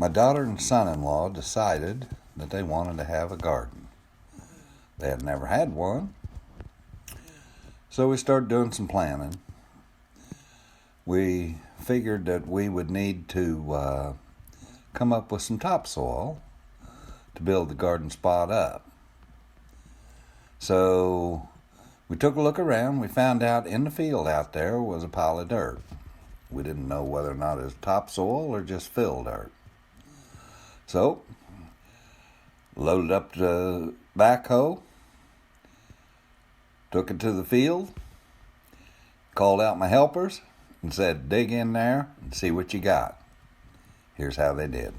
My daughter and son-in-law decided that they wanted to have a garden. They had never had one, so we started doing some planning. We figured that we would need to come up with some topsoil to build the garden spot up. So we took a look around. We found out in the field out there was a pile of dirt. We didn't know whether or not it was topsoil or just fill dirt. So loaded up the backhoe, took it to the field, called out my helpers, and said, dig in there and see what you got. Here's how they did.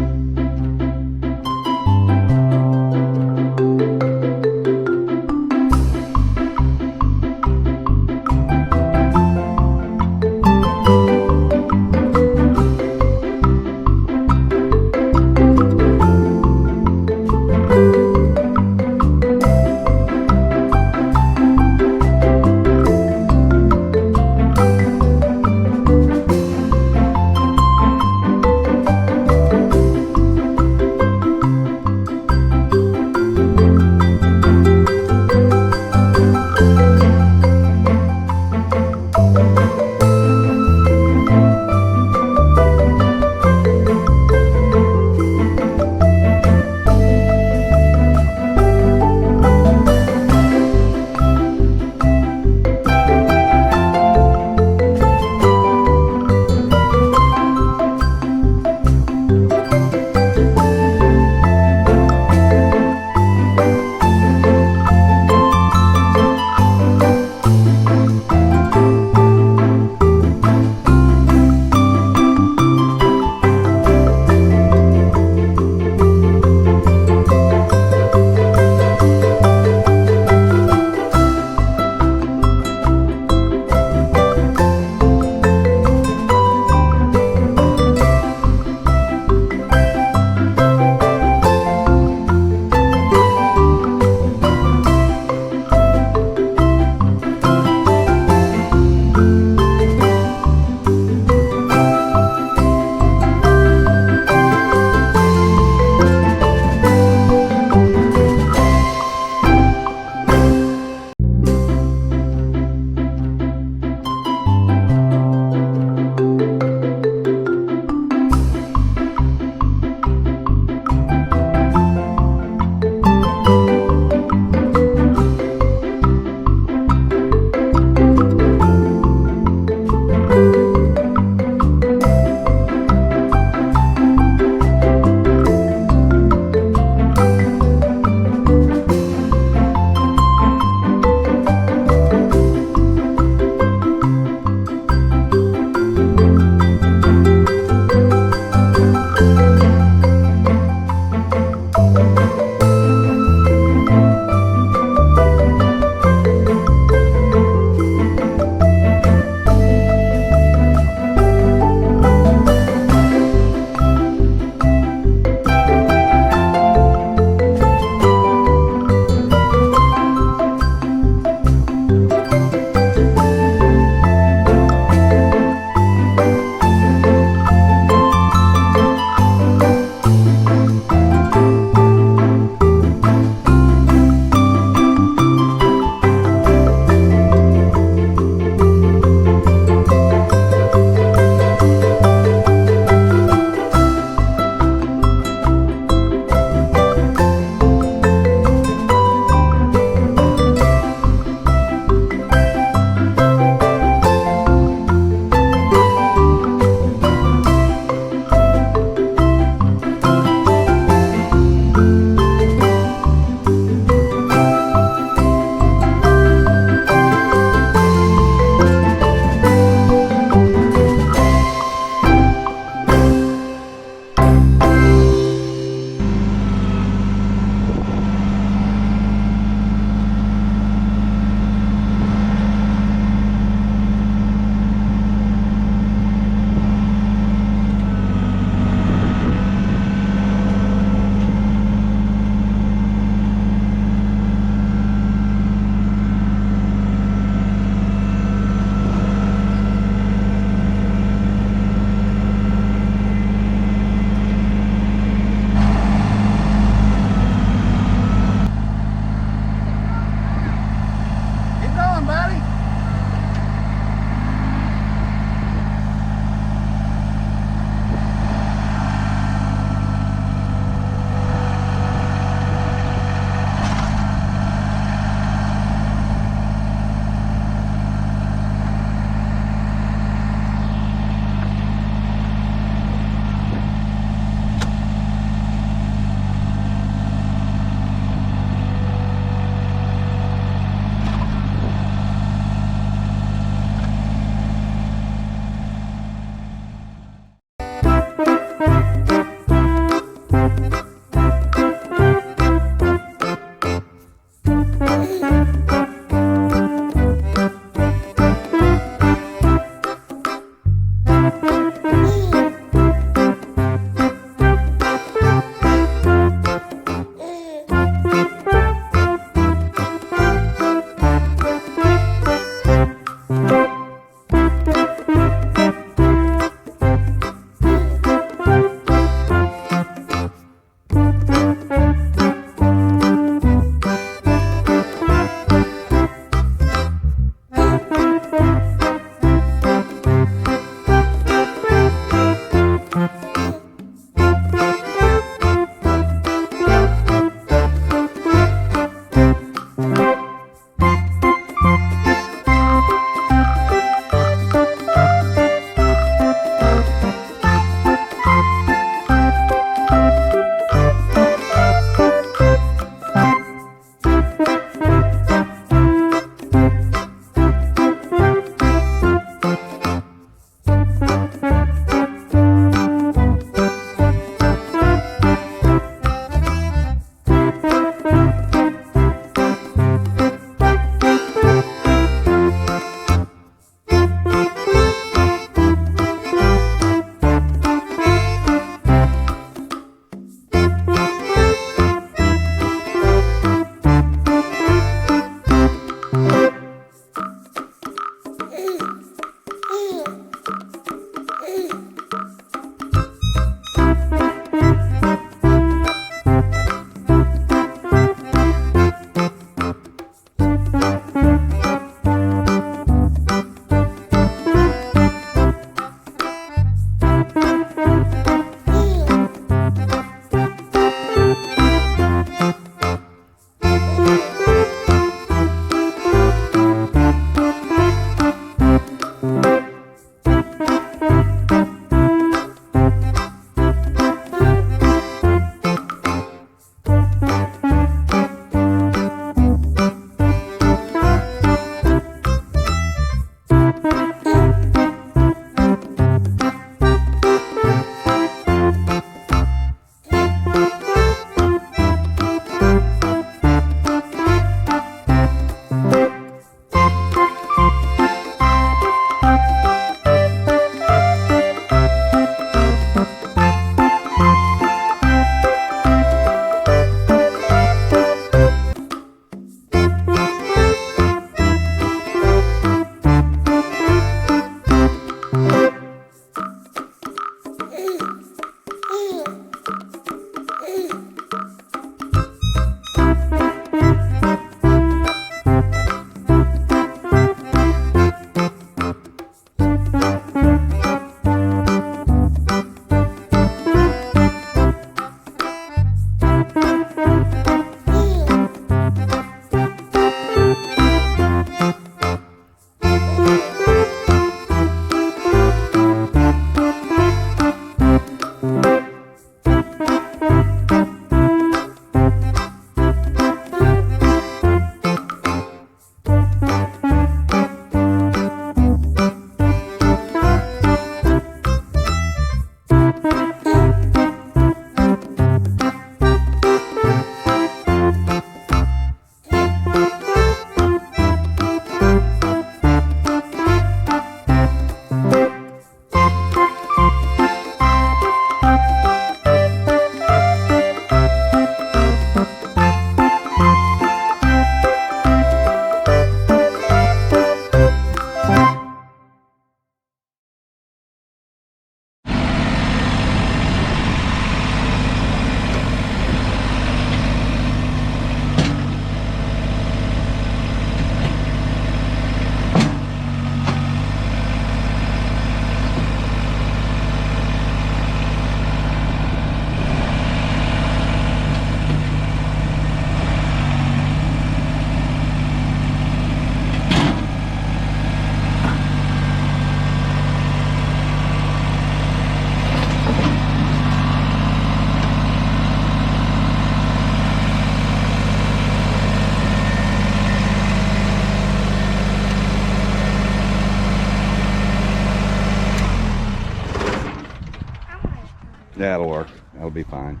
That'll work. That'll be fine.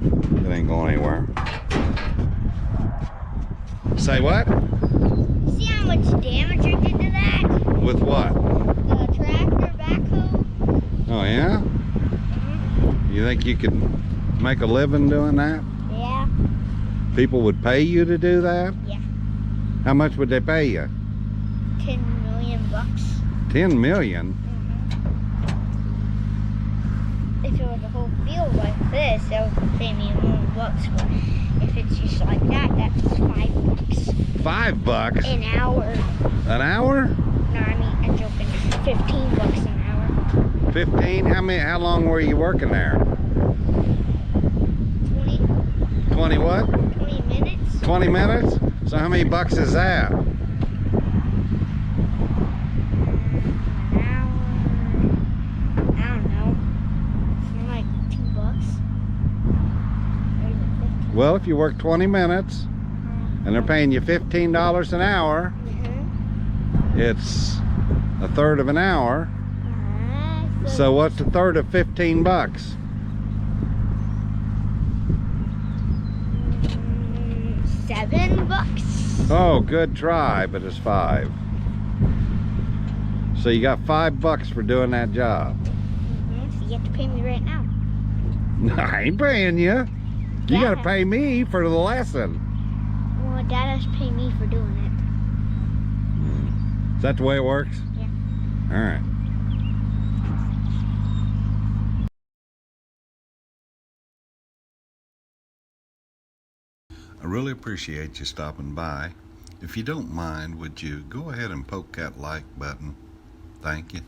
It ain't going anywhere. Say what? See how much damage I did to that? With what? The tractor backhoe. Oh, yeah? You think you could make a living doing that? Yeah. People would pay you to do that? Yeah. How much would they pay you? 10 million bucks. 10 million? If it was a whole field like this, they would pay me $1 million. But if it's just like that, that's $5. $5? An hour. An hour? No, I mean, I'm joking. $15 an hour. 15? How long were you working there? 20. 20 what? 20 minutes. 20 minutes? So how many bucks is that? An hour. I don't know. Something like $2. Well, if you work 20 minutes and they're paying you $15 an hour, it's a third of an hour. So what's a third of 15 bucks? $7. Oh, good try, but it's 5. So you got $5 for doing that job. So you have to pay me right now. I ain't paying you. You Yeah. gotta pay me for the lesson. Well, Dad has to pay me for doing it. Is that the way it works? Yeah. All right. I really appreciate you stopping by. If you don't mind, would you go ahead and poke that like button? Thank you.